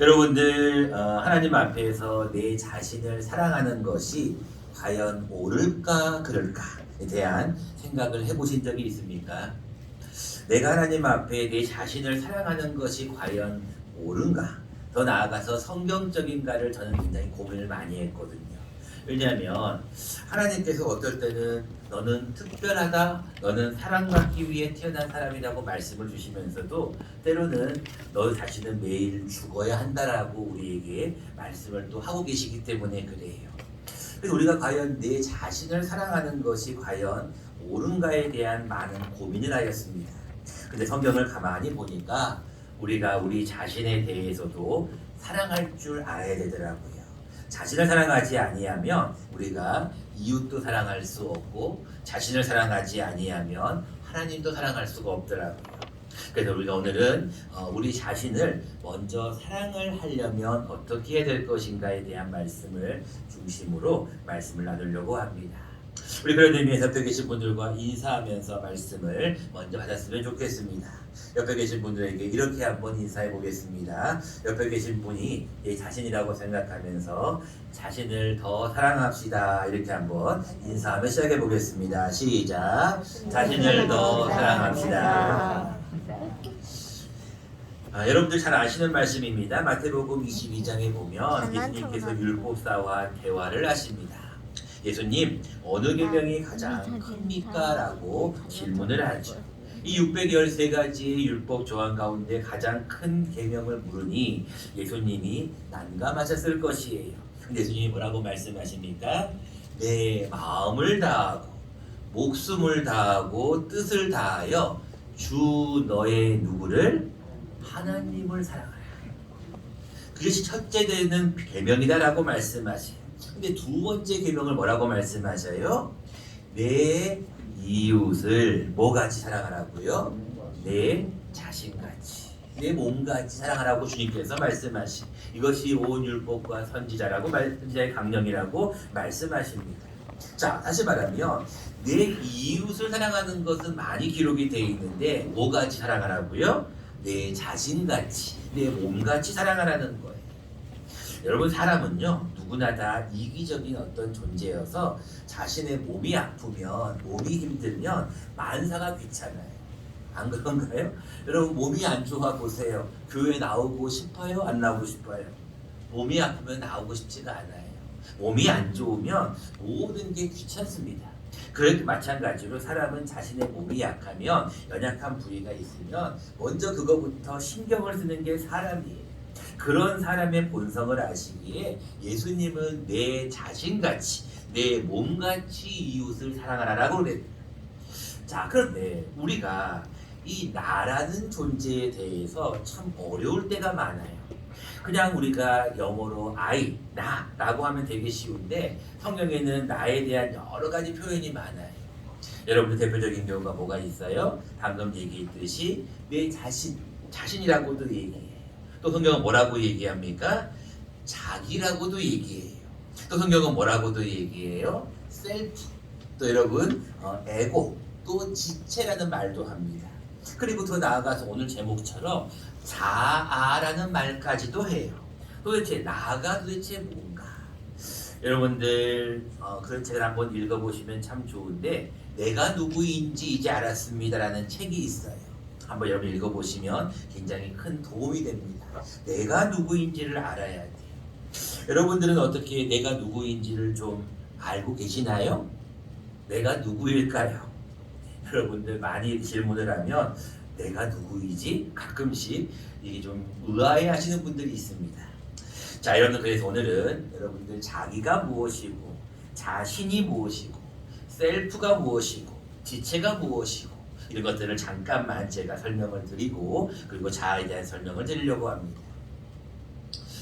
여러분들 하나님 앞에서 내 자신을 사랑하는 것이 과연 옳을까 그럴까에 대한 생각을 해보신 적이 있습니까? 내가 하나님 앞에 내 자신을 사랑하는 것이 과연 옳은가? 더 나아가서 성경적인가를 저는 굉장히 고민을 많이 했거든요. 왜냐하면 하나님께서 어떨 때는 너는 특별하다, 너는 사랑받기 위해 태어난 사람이라고 말씀을 주시면서도 때로는 너 자신은 매일 죽어야 한다라고 우리에게 말씀을 또 하고 계시기 때문에 그래요. 그래서 우리가 과연 내 자신을 사랑하는 것이 과연 옳은가에 대한 많은 고민을 하였습니다. 근데 성경을 가만히 보니까 우리가 우리 자신에 대해서도 사랑할 줄 알아야 되더라고요. 자신을 사랑하지 아니하면 우리가 이웃도 사랑할 수 없고 자신을 사랑하지 아니하면 하나님도 사랑할 수가 없더라고요. 그래서 우리가 오늘은 우리 자신을 먼저 사랑을 하려면 어떻게 해야 될 것인가에 대한 말씀을 중심으로 말씀을 나누려고 합니다. 우리 그런 의미에서 옆에 계신 분들과 인사하면서 말씀을 먼저 받았으면 좋겠습니다. 옆에 계신 분들에게 이렇게 한번 인사해 보겠습니다. 옆에 계신 분이 내 자신이라고 생각하면서 자신을 더 사랑합시다. 이렇게 한번 인사하며 시작해 보겠습니다. 시작. 자신을 더 사랑합시다. 여러분들 잘 아시는 말씀입니다. 마태복음 22장에 보면 예수님께서 율법사와 대화를 하십니다. 예수님, 어느 계명이 가장 큽니까? 라고 질문을 하죠. 이 613가지의 율법 조항 가운데 가장 큰 계명을 물으니 예수님이 난감하셨을 것이에요. 근데 예수님이 뭐라고 말씀하십니까? 내 마음을 다하고 목숨을 다하고 뜻을 다하여 주 너의 누구를? 하나님을 사랑하라. 그것이 첫째 되는 계명이다라고 말씀하세요. 근데 두 번째 계명을 뭐라고 말씀하셔요? 내 이웃을 뭐같이 사랑하라고요? 내 자신같이, 내 몸같이 사랑하라고 주님께서 말씀하신 이것이 온 율법과 선지자의 강령이라고 말씀하십니다. 자, 다시 말하면 내 이웃을 사랑하는 것은 많이 기록이 되어 있는데 뭐같이 사랑하라고요? 내 자신같이, 내 몸같이 사랑하라는 거예요. 여러분, 사람은요 누구나 다 이기적인 어떤 존재여서 자신의 몸이 아프면, 몸이 힘들면 만사가 귀찮아요. 안 그런가요? 여러분, 몸이 안 좋아 보세요. 교회 나오고 싶어요? 안 나오고 싶어요? 몸이 아프면 나오고 싶지가 않아요. 몸이 안 좋으면 모든 게 귀찮습니다. 그렇게 마찬가지로 사람은 자신의 몸이 약하면, 연약한 부위가 있으면 먼저 그거부터 신경을 쓰는 게 사람이에요. 그런 사람의 본성을 아시기에 예수님은 내 자신같이, 내 몸같이 이웃을 사랑하라라고 그랬어요. 자, 그런데 우리가 이 나라는 존재에 대해서 참 어려울 때가 많아요. 그냥 우리가 영어로 I, 나라고 하면 되게 쉬운데 성경에는 나에 대한 여러 가지 표현이 많아요. 여러분들 대표적인 경우가 뭐가 있어요? 방금 얘기했듯이 내 자신이라고도 얘기해요. 또 성경은 뭐라고 얘기합니까? 자기라고도 얘기해요. 또 성경은 뭐라고도 얘기해요? 셀프. 또 여러분 에고, 또 지체라는 말도 합니다. 그리고 더 나아가서 오늘 제목처럼 자아라는 말까지도 해요. 도대체 나가 도대체 뭔가? 여러분들 그런 책을 한번 읽어보시면 참 좋은데 내가 누구인지 이제 알았습니다라는 책이 있어요. 한번 여러분 읽어보시면 굉장히 큰 도움이 됩니다. 내가 누구인지를 알아야 돼요. 여러분들은 어떻게 내가 누구인지를 좀 알고 계시나요? 내가 누구일까요? 여러분들 많이 질문을 하면 내가 누구이지? 가끔씩 이게 좀 의아해 하시는 분들이 있습니다. 자, 여러분들, 그래서 오늘은 여러분들 자기가 무엇이고, 자신이 무엇이고, 셀프가 무엇이고, 지체가 무엇이고, 이런 것들을 잠깐만 제가 설명을 드리고, 그리고 자아에 대한 설명을 드리려고 합니다.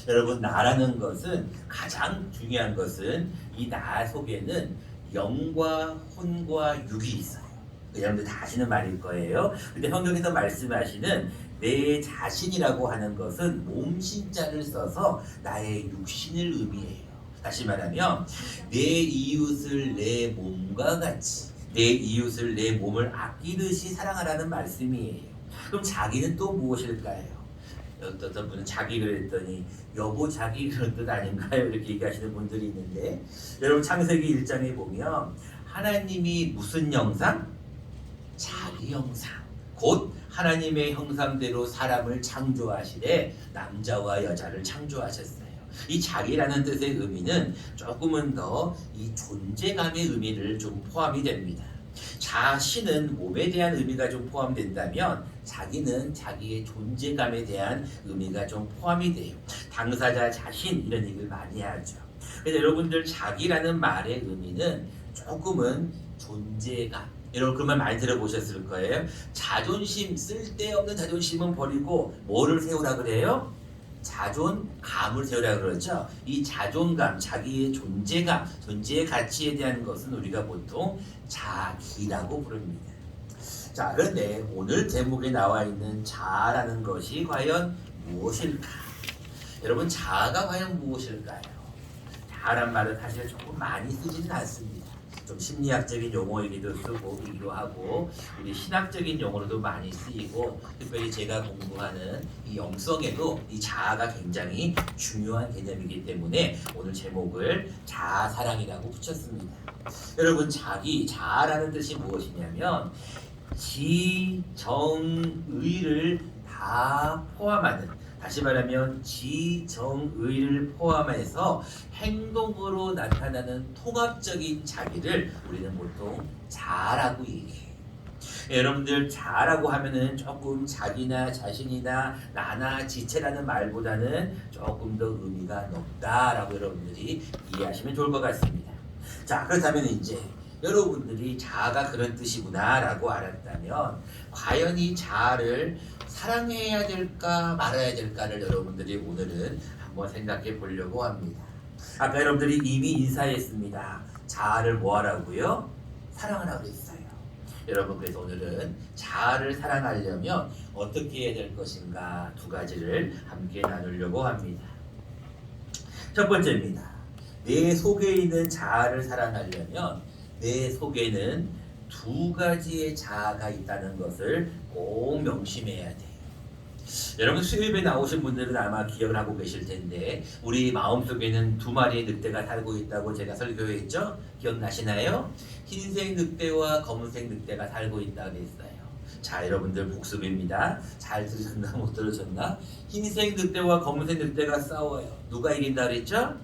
여러분, 나라는 것은, 가장 중요한 것은 이 나 속에는 영과 혼과 육이 있어요. 여러분들 다 아시는 말일 거예요. 근데 성경에서 말씀하시는 내 자신이라고 하는 것은 몸신자를 써서 나의 육신을 의미해요. 다시 말하면 내 이웃을 내 몸과 같이, 내 이웃을 내 몸을 아끼듯이 사랑하라는 말씀이에요. 그럼 자기는 또 무엇일까요? 어떤 분은 자기 그랬더니 여보 자기 그런 뜻 아닌가요? 이렇게 얘기하시는 분들이 있는데 여러분 창세기 1장에 보면 하나님이 무슨 형상? 자기 형상. 곧 하나님의 형상대로 사람을 창조하시되 남자와 여자를 창조하셨어요. 이 자기라는 뜻의 의미는 조금은 더 이 존재감의 의미를 좀 포함이 됩니다. 자신은 몸에 대한 의미가 좀 포함된다면 자기는 자기의 존재감에 대한 의미가 좀 포함이 돼요. 당사자 자신 이런 얘기를 많이 하죠. 그래서 여러분들 자기라는 말의 의미는 조금은 존재감 여러분 그 말 많이 들어보셨을 거예요. 자존심 쓸데없는 자존심은 버리고 뭐를 세우라 그래요? 자존감을 세우라 그러죠. 이 자존감, 자기의 존재감, 존재의 가치에 대한 것은 우리가 보통 자기라고 부릅니다. 자, 그런데 오늘 제목에 나와 있는 자아라는 것이 과연 무엇일까? 여러분, 자아가 과연 무엇일까요? 자아란 말은 사실 조금 많이 쓰지는 않습니다. 좀 심리학적인 용어이기도 하고 우리 신학적인 용어로도 많이 쓰이고 특별히 제가 공부하는 이 영성에도 이 자아가 굉장히 중요한 개념이기 때문에 오늘 제목을 자아사랑이라고 붙였습니다. 여러분 자아라는 뜻이 무엇이냐면 지정의를 다 포함하는 다시 말하면 지정의를 포함해서 행동으로 나타나는 통합적인 자기를 우리는 보통 자아라고 얘기해요. 여러분들 자아라고 하면은 조금 자기나 자신이나 나나 지체라는 말보다는 조금 더 의미가 높다라고 여러분들이 이해하시면 좋을 것 같습니다. 자, 그렇다면 이제 여러분들이 자아가 그런 뜻이구나 라고 알았다면 과연 이 자아를 사랑해야 될까 말아야 될까를 여러분들이 오늘은 한번 생각해 보려고 합니다. 아까 여러분들이 이미 인사했습니다. 자아를 뭐 하라고요? 사랑하라고 했어요. 여러분 그래서 오늘은 자아를 사랑하려면 어떻게 해야 될 것인가 두 가지를 함께 나누려고 합니다. 첫 번째입니다. 내 속에 있는 자아를 사랑하려면 내 속에는 두 가지의 자아가 있다는 것을 꼭 명심해야 돼요. 여러분 수요일에 나오신 분들은 아마 기억을 하고 계실 텐데 우리 마음속에는 두 마리의 늑대가 살고 있다고 제가 설교했죠? 기억나시나요? 흰색 늑대와 검은색 늑대가 살고 있다고 했어요. 자, 여러분들 복습입니다. 잘 들으셨나 못 들으셨나? 흰색 늑대와 검은색 늑대가 싸워요. 누가 이긴다 그랬죠?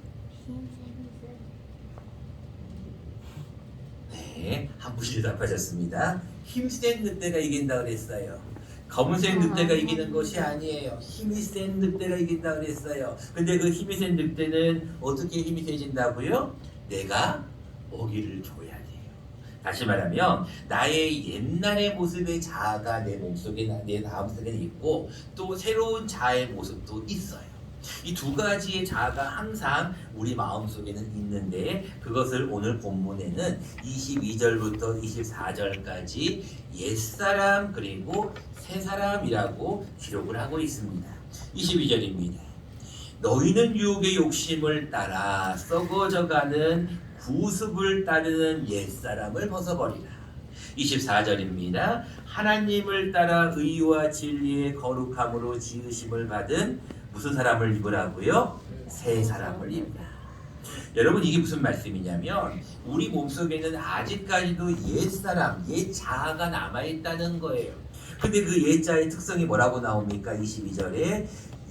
네, 한 분이 대답하셨습니다. 힘센 늑대가 이긴다 그랬어요. 검은색 늑대가 이기는 것이 아니에요. 힘이 센 늑대가 이긴다 그랬어요. 근데 그 힘이 센 늑대는 어떻게 힘이 세진다고요? 내가 먹이를 줘야 돼요. 다시 말하면 나의 옛날의 모습의 자아가 내 몸속에 내 마음속에 있고 또 새로운 자아의 모습도 있어요. 이 두 가지의 자아가 항상 우리 마음속에는 있는데 그것을 오늘 본문에는 22절부터 24절까지 옛사람 그리고 새사람이라고 기록을 하고 있습니다. 22절입니다. 너희는 유혹의 욕심을 따라 썩어져가는 구습을 따르는 옛사람을 벗어버리라. 24절입니다. 하나님을 따라 의와 진리의 거룩함으로 지으심을 받은 무슨 사람을 입으라고요? 새 사람을 입으라. 여러분 이게 무슨 말씀이냐면 우리 몸속에는 아직까지도 옛사람, 옛 자아가 남아있다는 거예요. 근데 그 옛 자의 특성이 뭐라고 나옵니까? 22절에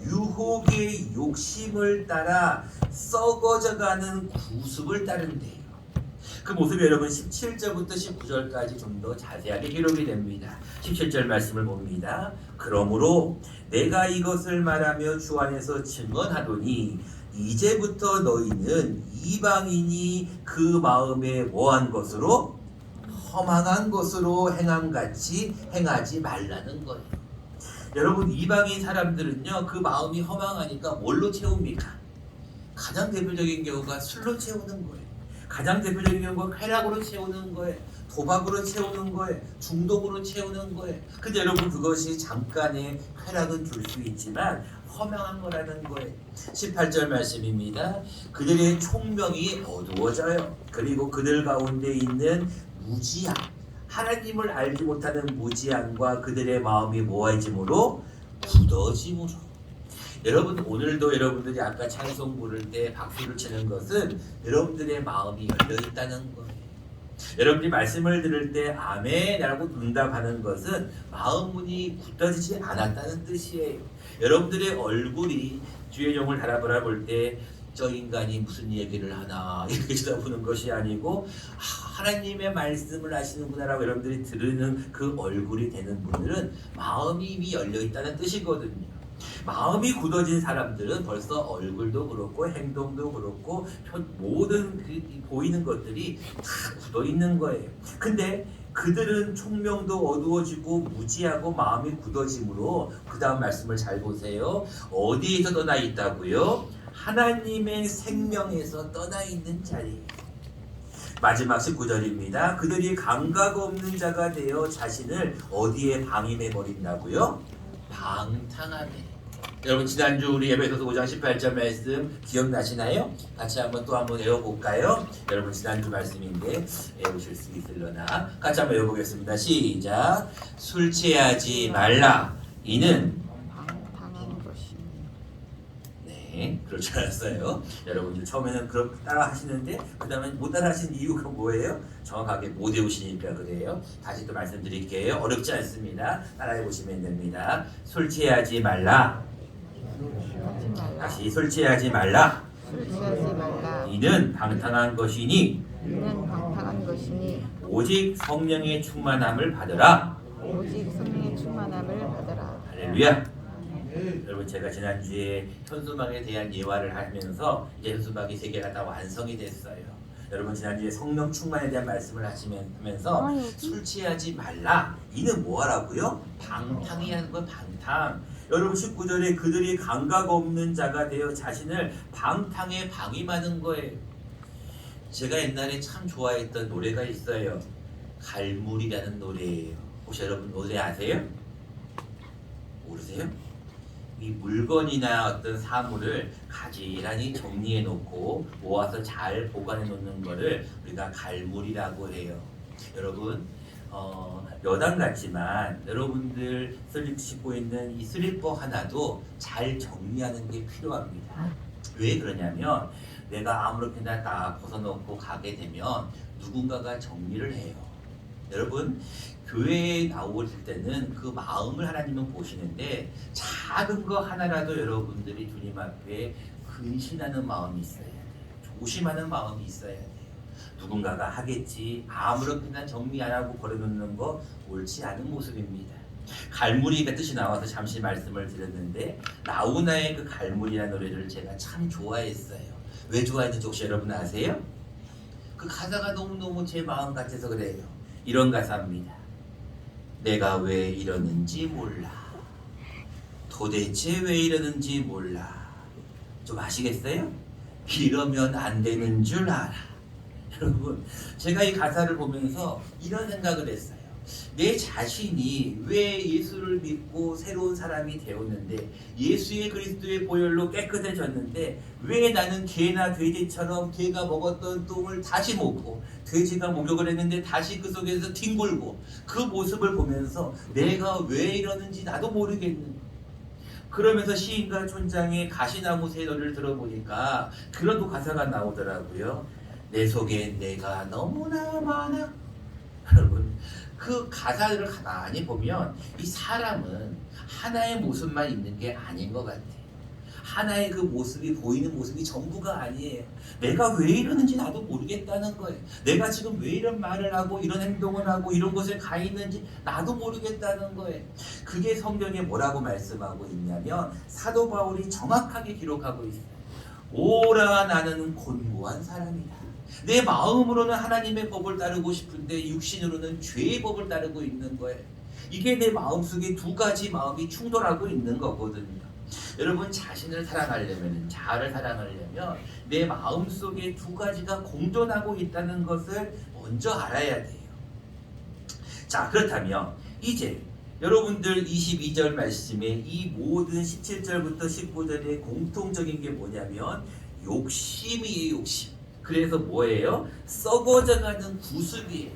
유혹의 욕심을 따라 썩어져가는 구습을 따른대요. 그 모습이 여러분 17절부터 19절까지 좀 더 자세하게 기록이 됩니다. 17절 말씀을 봅니다. 그러므로 내가 이것을 말하며 주 안에서 증언하노니 이제부터 너희는 이방인이 그 마음에 뭐한 것으로 허망한 것으로 행함같이 행하지 말라는 거예요. 여러분 이방인 사람들은요 그 마음이 허망하니까 뭘로 채웁니까? 가장 대표적인 경우가 술로 채우는 거예요. 가장 대표적인 경우가 쾌락으로 채우는 거예요. 도박으로 채우는 거예요. 중독으로 채우는 거예요. 근데 여러분 그것이 잠깐의 쾌락은 줄 수 있지만 허망한 거라는 거예요. 18절 말씀입니다. 그들의 총명이 어두워져요. 그리고 그들 가운데 있는 무지함, 하나님을 알지 못하는 무지함과 그들의 마음이 모아짐으로 굳어짐으로 여러분 오늘도 여러분들이 아까 찬송 부를 때 박수를 치는 것은 여러분들의 마음이 열려 있다는 거예요. 여러분들이 말씀을 들을 때 아멘이라고 응답하는 것은 마음문이 굳어지지 않았다는 뜻이에요. 여러분들의 얼굴이 주의 종을 바라볼 때 저 인간이 무슨 얘기를 하나 이렇게 쳐다보는 것이 아니고 하나님의 말씀을 하시는구나라고 여러분들이 들으는 그 얼굴이 되는 분들은 마음이 이미 열려 있다는 뜻이거든요. 마음이 굳어진 사람들은 벌써 얼굴도 그렇고 행동도 그렇고 모든 그 보이는 것들이 다 굳어 있는 거예요. 근데 그들은 총명도 어두워지고 무지하고 마음이 굳어짐으로 그 다음 말씀을 잘 보세요. 어디에서 떠나 있다고요? 하나님의 생명에서 떠나 있는 자리. 마지막 19절입니다. 그들이 감각 없는 자가 되어 자신을 어디에 방임해 버린다고요? 방탕하네. 여러분 지난주 우리 에베소서 5장 18절 말씀 기억나시나요? 같이 한번 외워볼까요? 여러분 지난주 말씀인데 외우실 수 있으려나? 같이 한번 외워보겠습니다. 시작. 술 취하지 말라. 이는 방탕한 것이. 네, 그럴 줄 알았어요. 여러분들 처음에는 그렇게 따라 하시는데 그 다음에 못 따라 하신 이유가 뭐예요? 정확하게 못 외우시니까 그래요. 다시 또 말씀드릴게요. 어렵지 않습니다. 따라해 보시면 됩니다. 술 취하지 말라. 다시 술 취하지 말라. 술 취하지 말라. 이는 방탕한 것이니 이는 방탕한 것이니 오직 성령의 충만함을 받으라. 오직 성령의 충만함을 받으라. 할렐루야. 여러분 제가 지난주에 현수막에 대한 예화를 하면서 이제 현수막이 3개가 다 완성이 됐어요. 여러분 지난주에 성령 충만에 대한 말씀을 하면서 술 취하지 말라. 이는 뭐하라고요? 방탕이 하는 건 방탕. 여러분 19절에 그들이 감각 없는 자가 되어 자신을 방탕에 방임하는 거예요. 제가 옛날에 참 좋아했던 노래가 있어요. 갈무리라는 노래예요. 혹시 여러분 노래 아세요? 모르세요? 이 물건이나 어떤 사물을 가지런히 정리해 놓고 모아서 잘 보관해 놓는 거를 우리가 갈무리라고 해요. 여러분 여당 같지만 여러분들 신고 있는 이 슬리퍼 하나도 잘 정리하는 게 필요합니다. 왜 그러냐면 내가 아무렇게나 다 벗어놓고 가게 되면 누군가가 정리를 해요. 여러분 교회에 나오실 때는 그 마음을 하나님은 보시는데 작은 거 하나라도 여러분들이 주님 앞에 근신하는 마음이 있어야 돼요. 조심하는 마음이 있어야 돼요. 누군가가 하겠지 아무렇게나 정리 안 하고 버려놓는 거 옳지 않은 모습입니다. 갈무리가 뜻이 나와서 잠시 말씀을 드렸는데 나훈아의 그 갈무리라는 노래를 제가 참 좋아했어요. 왜 좋아했는지 혹시 여러분 아세요? 그 가사가 너무너무 제 마음 같아서 그래요. 이런 가사입니다. 내가 왜 이러는지 몰라. 도대체 왜 이러는지 몰라. 좀 아시겠어요? 이러면 안 되는 줄 알아. 여러분 제가 이 가사를 보면서 이런 생각을 했어요. 내 자신이 왜 예수를 믿고 새로운 사람이 되었는데 예수의 그리스도의 보혈로 깨끗해졌는데 왜 나는 개나 돼지처럼 개가 먹었던 똥을 다시 먹고 돼지가 목욕을 했는데 다시 그 속에서 뒹굴고 그 모습을 보면서 내가 왜 이러는지 나도 모르겠는. 그러면서 시인과 촌장의 가시나무 새노래를 들어보니까 그런 또 가사가 나오더라고요. 내 속에 내가 너무나 많아. 여러분 그 가사를 가만히 보면 이 사람은 하나의 모습만 있는 게 아닌 것 같아요. 하나의 그 모습이 보이는 모습이 전부가 아니에요. 내가 왜 이러는지 나도 모르겠다는 거예요. 내가 지금 왜 이런 말을 하고 이런 행동을 하고 이런 곳에 가 있는지 나도 모르겠다는 거예요. 그게 성경에 뭐라고 말씀하고 있냐면 사도 바울이 정확하게 기록하고 있어요. 오라 나는 곤고한 사람이다. 내 마음으로는 하나님의 법을 따르고 싶은데 육신으로는 죄의 법을 따르고 있는 거예요. 이게 내 마음속에 두 가지 마음이 충돌하고 있는 거거든요. 여러분 자신을 사랑하려면 자아를 사랑하려면 내 마음속에 두 가지가 공존하고 있다는 것을 먼저 알아야 돼요. 자 그렇다면 이제 여러분들 22절 말씀에 이 모든 17절부터 19절의 공통적인 게 뭐냐면 욕심이에요. 욕심. 그래서 뭐예요? 썩어져가는 구습이에요.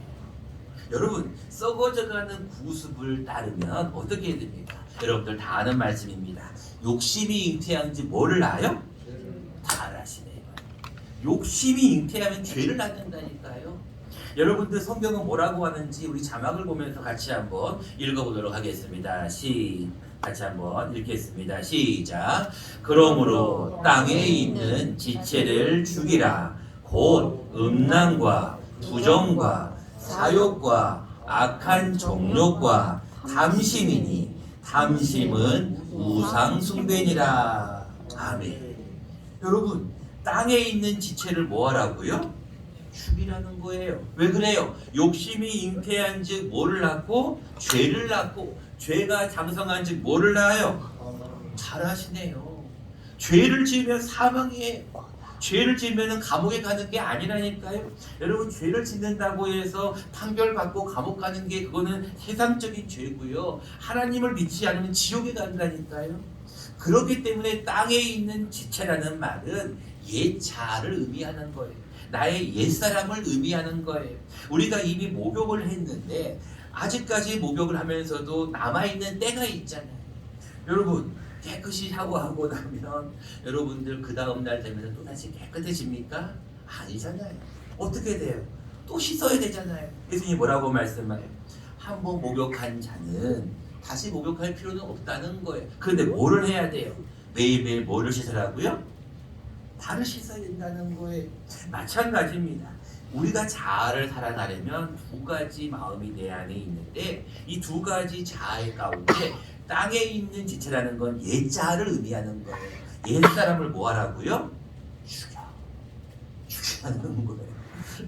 여러분 썩어져가는 구습을 따르면 어떻게 해야 됩니까? 여러분들 다 아는 말씀입니다. 욕심이 잉태한 지 뭐를 낳아요? 잘 아시네요. 욕심이 잉태하면 죄를 낳는다니까요. 여러분들 성경은 뭐라고 하는지 우리 자막을 보면서 같이 한번 읽어보도록 하겠습니다. 같이 한번 읽겠습니다. 시작. 그러므로 땅에 있는 지체를 죽이라. 곧 음란과 부정과 사욕과 악한 정욕과 탐심이니 탐심은 우상 숭배니라. 아멘. 여러분, 땅에 있는 지체를 뭐 하라고요? 죽이라는 거예요. 왜 그래요? 욕심이 잉태한 즉 뭐를 낳고? 죄를 낳고, 죄가 장성한 즉 뭐를 낳아요? 잘하시네요. 죄를 지으면 사망이에요. 죄를 지으면 감옥에 가는 게 아니라니까요. 여러분, 죄를 짓는다고 해서 판결받고 감옥 가는 게 그거는 세상적인 죄고요. 하나님을 믿지 않으면 지옥에 간다니까요. 그렇기 때문에 땅에 있는 지체라는 말은 옛 자아를 의미하는 거예요. 나의 옛사람을 의미하는 거예요. 우리가 이미 목욕을 했는데 아직까지 목욕을 하면서도 남아있는 때가 있잖아요. 여러분, 깨끗이 샤워하고 나면 여러분들 그 다음날 되면 또다시 깨끗해집니까? 아니잖아요. 어떻게 돼요? 또 씻어야 되잖아요. 예수님이 뭐라고 말씀해요? 한번 목욕한 자는 다시 목욕할 필요는 없다는 거예요. 그런데 뭐를 해야 돼요? 매일매일 뭐를 씻으라고요? 발을 씻어야 된다는 거예요. 마찬가지입니다. 우리가 자아를 살아가려면 두 가지 마음이 내 안에 있는데 이 두 가지 자아의 가운데 땅에 있는 지체라는 건 옛 자아를 의미하는 거예요. 옛 사람을 뭐 하라고요? 죽여라는 거예요.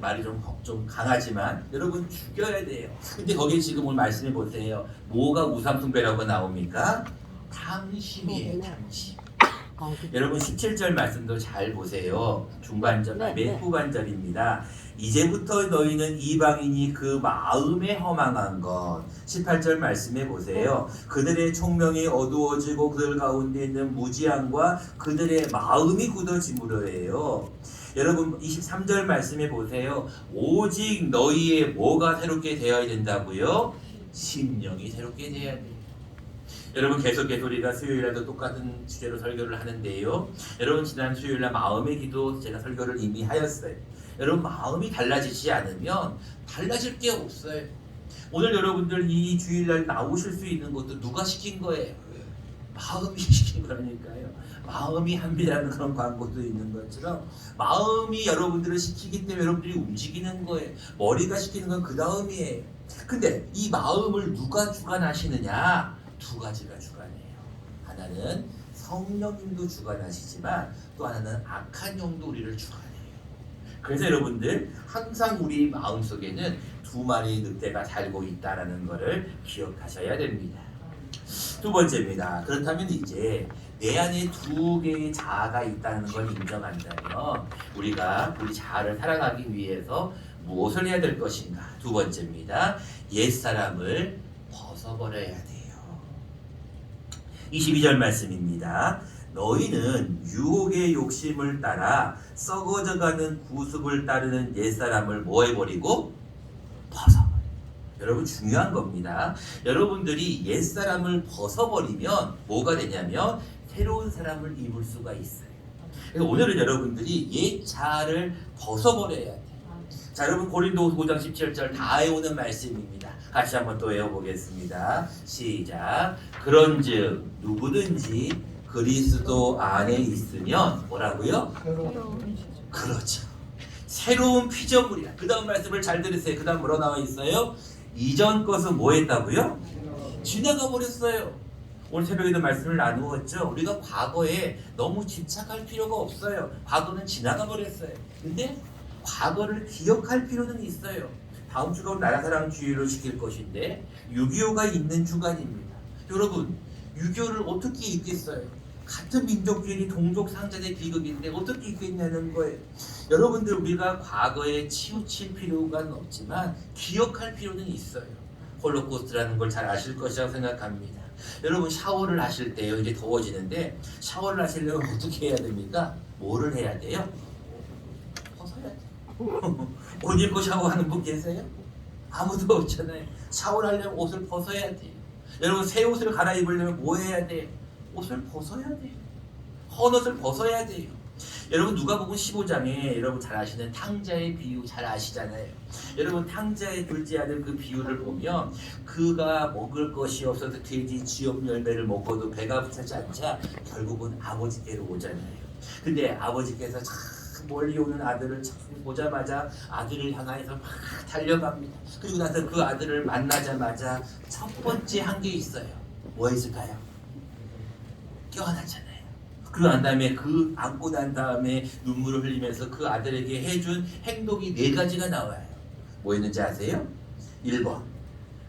말이 좀 강하지만 여러분 죽여야 돼요. 근데 거기에 지금 오늘 말씀해 보세요. 뭐가 우상숭배라고 나옵니까? 탐심이에요. 탐심. 여러분 17절 말씀도 잘 보세요. 중반절, 맨 후반절입니다. 이제부터 너희는 이방인이 그 마음에 허망한 것. 18절 말씀해 보세요. 그들의 총명이 어두워지고 그들 가운데 있는 무지함과 그들의 마음이 굳어짐으로 해요. 여러분 23절 말씀해 보세요. 오직 너희의 뭐가 새롭게 되어야 된다고요? 심령이 새롭게 되어야 돼요. 여러분 계속해서 우리가 수요일날도 똑같은 주제로 설교를 하는데요. 여러분 지난 수요일날 마음의 기도 제가 설교를 이미 하였어요. 여러분 마음이 달라지지 않으면 달라질 게 없어요. 오늘 여러분들 이 주일날 나오실 수 있는 것도 누가 시킨 거예요? 마음이 시킨 거라니까요. 마음이 합니다라는 그런 광고도 있는 것처럼 마음이 여러분들을 시키기 때문에 여러분들이 움직이는 거예요. 머리가 시키는 건 그 다음이에요. 근데 이 마음을 누가 주관하시느냐? 두 가지가 주관해요. 하나는 성령님도 주관하시지만 또 하나는 악한 영도 우리를 주관해요. 그래서 여러분들 항상 우리 마음속에는 두 마리의 늑대가 살고 있다는 것을 기억하셔야 됩니다. 두 번째입니다. 그렇다면 이제 내 안에 두 개의 자아가 있다는 걸 인정한다면 우리가 우리 자아를 살아가기 위해서 무엇을 해야 될 것인가? 두 번째입니다. 옛사람을 벗어버려야 돼요. 22절 말씀입니다. 너희는 유혹의 욕심을 따라 썩어져가는 구습을 따르는 옛사람을 뭐 해버리고? 벗어버려. 여러분 중요한 겁니다. 여러분들이 옛사람을 벗어버리면 뭐가 되냐면 새로운 사람을 입을 수가 있어요. 그래서 오늘은 여러분들이 옛 자아를 벗어버려야 돼요. 자, 여러분 고린도후서 5장 17절 다 외우는 말씀입니다. 같이 한번 또 외워보겠습니다. 시작. 그런즉 누구든지 그리스도 안에 있으면 뭐라고요? 그렇죠. 새로운 피조물이야. 그 다음 말씀을 잘 들으세요. 그 다음 뭐라고 나와 있어요? 이전 것은 뭐 했다고요? 지나가 버렸어요. 오늘 새벽에도 말씀을 나누었죠. 우리가 과거에 너무 집착할 필요가 없어요. 과거는 지나가 버렸어요. 근데 과거를 기억할 필요는 있어요. 다음 주가 나라사랑 주의로 시킬 것인데 6.25가 있는 주간입니다. 여러분 6.25를 어떻게 잊겠어요? 같은 민족주의 동족 상자의 비극인데 어떻게 잊겠냐는 거예요. 여러분들 우리가 과거에 치우칠 필요가 없지만 기억할 필요는 있어요. 홀로코스트라는 걸 잘 아실 것이라고 생각합니다. 여러분 샤워를 하실 때요. 이제 더워지는데 샤워를 하시려면 어떻게 해야 됩니까? 뭐를 해야 돼요? 벗어야 돼요. 옷 입고 샤워하는 분 계세요? 아무도 없잖아요. 샤워를 하려면 옷을 벗어야 돼요. 여러분 새 옷을 갈아입으려면 뭐 해야 돼? 옷을 벗어야 돼. 헌 옷을 벗어야 돼요. 여러분 누가복음 15장에 여러분 잘 아시는 탕자의 비유 잘 아시잖아요. 여러분 탕자의 둘째 아들 그 비유를 보면 그가 먹을 것이 없어서 돼지 지엽 열매를 먹고도 배가 차지 않자 결국은 아버지께로 오잖아요. 근데 아버지께서 참 멀리 오는 아들을 참 보자마자 아들을 향하여서 막 달려갑니다. 그리고 나서 그 아들을 만나자마자 첫 번째 한 게 있어요. 뭐 있을까요? 껴안았잖아요. 그러고 난 다음에 그 안고 난 다음에 눈물을 흘리면서 그 아들에게 해준 행동이 4가지가 나와요. 뭐 있는지 아세요? 1번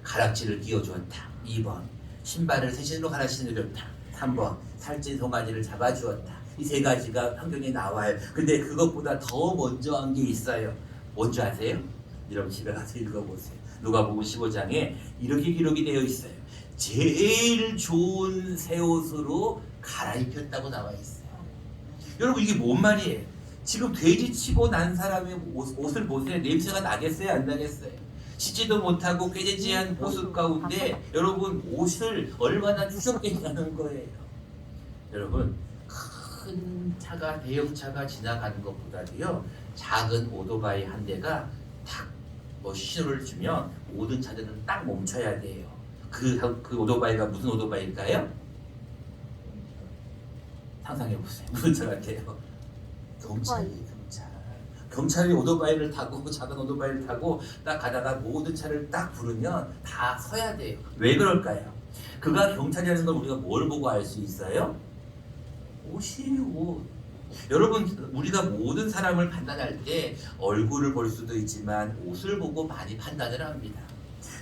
가락지를 끼워주었다. 2번 신발을 새 신으로 갈아 신으렸다. 3번 살찐 송아지를 잡아주었다. 이 3가지가 성경에 나와요. 근데 그것보다 더 먼저 한 게 있어요. 뭔지 아세요? 여러분 집에 가서 읽어보세요. 누가복음 15장에 이렇게 기록이 되어 있어요. 제일 좋은 새 옷으로 갈아입혔다고 나와 있어요. 여러분 이게 뭔 말이에요? 지금 돼지치고 난 사람의 옷을 보세요. 냄새가 나겠어요? 안 나겠어요? 씻지도 못하고 꾀지지한 모습 가운데 여러분 옷을 얼마나 추적했냐는 거예요. 여러분 큰 차가 대형차가 지나가는 것보다도요 작은 오토바이 한 대가 탁 신호를 주면 모든 차들은 딱 멈춰야 돼요. 그 오토바이가 무슨 오토바이일까요? 상상해보세요. 무슨 차 같아요? 경찰이 오토바이를 타고 작은 오토바이를 타고 딱 가다가 모든 차를 딱 부르면 다 서야 돼요. 왜 그럴까요? 그가 경찰이라는 걸 우리가 뭘 보고 알 수 있어요? 옷이에요, 옷. 여러분 우리가 모든 사람을 판단할 때 얼굴을 볼 수도 있지만 옷을 보고 많이 판단을 합니다.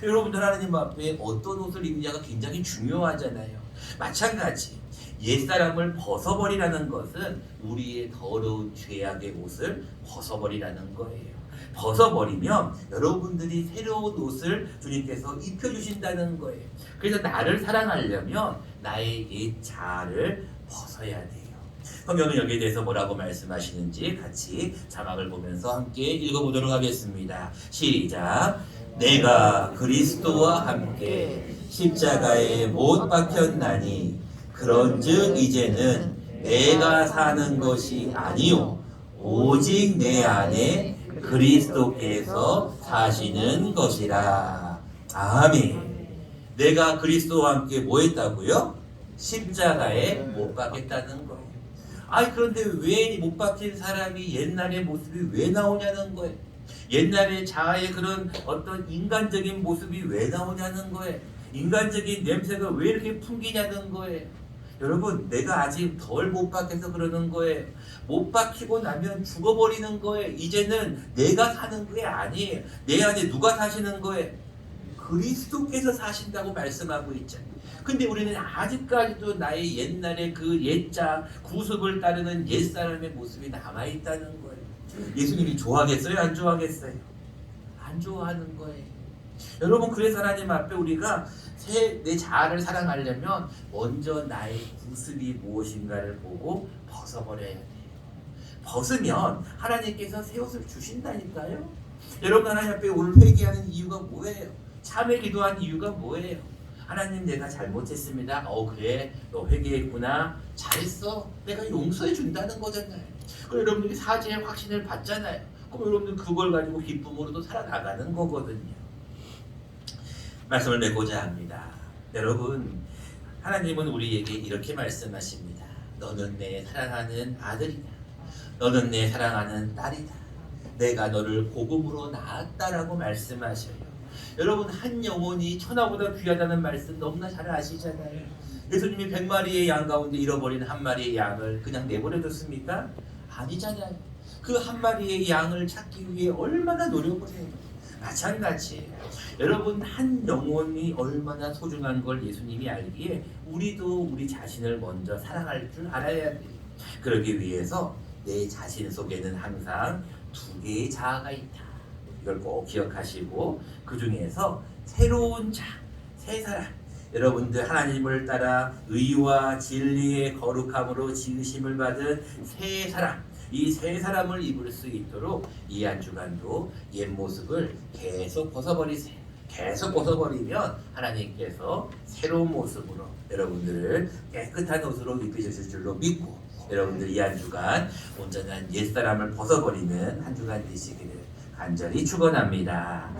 여러분들 하나님 앞에 어떤 옷을 입느냐가 굉장히 중요하잖아요. 마찬가지 옛사람을 벗어버리라는 것은 우리의 더러운 죄악의 옷을 벗어버리라는 거예요. 벗어버리면 여러분들이 새로운 옷을 주님께서 입혀주신다는 거예요. 그래서 나를 사랑하려면 나의 옛 자아를 벗어야 돼요. 성경은 여기에 대해서 뭐라고 말씀하시는지 같이 자막을 보면서 함께 읽어보도록 하겠습니다. 시작. 내가 그리스도와 함께 십자가에 못 박혔나니 그런즉 이제는 내가 사는 것이 아니요 오직 내 안에 그리스도께서 사시는 것이라. 아멘. 내가 그리스도와 함께 뭐 했다고요? 십자가에 못 박혔다는 거예요. 아니 그런데 왜 못 박힌 사람이 옛날의 모습이 왜 나오냐는 거예요. 옛날의 자아의 그런 어떤 인간적인 모습이 왜 나오냐는 거예요. 인간적인 냄새가 왜 이렇게 풍기냐는 거예요. 여러분 내가 아직 덜 못 박혀서 그러는 거예요. 못 박히고 나면 죽어버리는 거예요. 이제는 내가 사는 게 아니에요. 내 안에 누가 사시는 거예요? 그리스도께서 사신다고 말씀하고 있잖아요. 근데 우리는 아직까지도 나의 옛날의 그 옛자 구습을 따르는 옛사람의 모습이 남아있다는 거예요. 예수님이 좋아하겠어요? 안 좋아하겠어요? 안 좋아하는 거예요. 여러분 그래서 하나님 앞에 우리가 내 자아를 사랑하려면 먼저 나의 구습이 무엇인가를 보고 벗어버려야 돼요. 벗으면 하나님께서 새 옷을 주신다니까요. 여러분 하나님 앞에 오늘 회개하는 이유가 뭐예요? 참회 기도한 이유가 뭐예요? 하나님 내가 잘못했습니다. 그래 너 회개했구나. 잘했어. 내가 용서해 준다는 거잖아요. 그럼 여러분들이 사죄의 확신을 받잖아요. 그럼 여러분들 그걸 가지고 기쁨으로도 살아나가는 거거든요. 말씀을 맺고자 합니다. 여러분 하나님은 우리에게 이렇게 말씀하십니다. 너는 내 사랑하는 아들이다. 너는 내 사랑하는 딸이다. 내가 너를 복음으로 낳았다라고 말씀하셔요. 여러분 한 영혼이 천하보다 귀하다는 말씀 너무나 잘 아시잖아요. 예수님이 100마리의 양 가운데 잃어버린 한 마리의 양을 그냥 내버려 뒀습니까? 아니잖아요. 그 한 마리의 양을 찾기 위해 얼마나 노력을 해요. 마찬가지예요. 여러분 한 영혼이 얼마나 소중한 걸 예수님이 알기에 우리도 우리 자신을 먼저 사랑할 줄 알아야 돼요. 그러기 위해서 내 자신 속에는 항상 2개의 자아가 있다. 이걸 꼭 기억하시고 그 중에서 새로운 자, 새 사람, 여러분들 하나님을 따라 의와 진리의 거룩함으로 지으심을 받은 새 사람, 이 새 사람을 입을 수 있도록 이 한 주간도 옛 모습을 계속 벗어버리세요. 계속 벗어버리면 하나님께서 새로운 모습으로 여러분들을 깨끗한 옷으로 입히실 줄로 믿고 여러분들 이 한 주간 온전한 옛사람을 벗어버리는 한 주간 되시기를 간절히 축원합니다.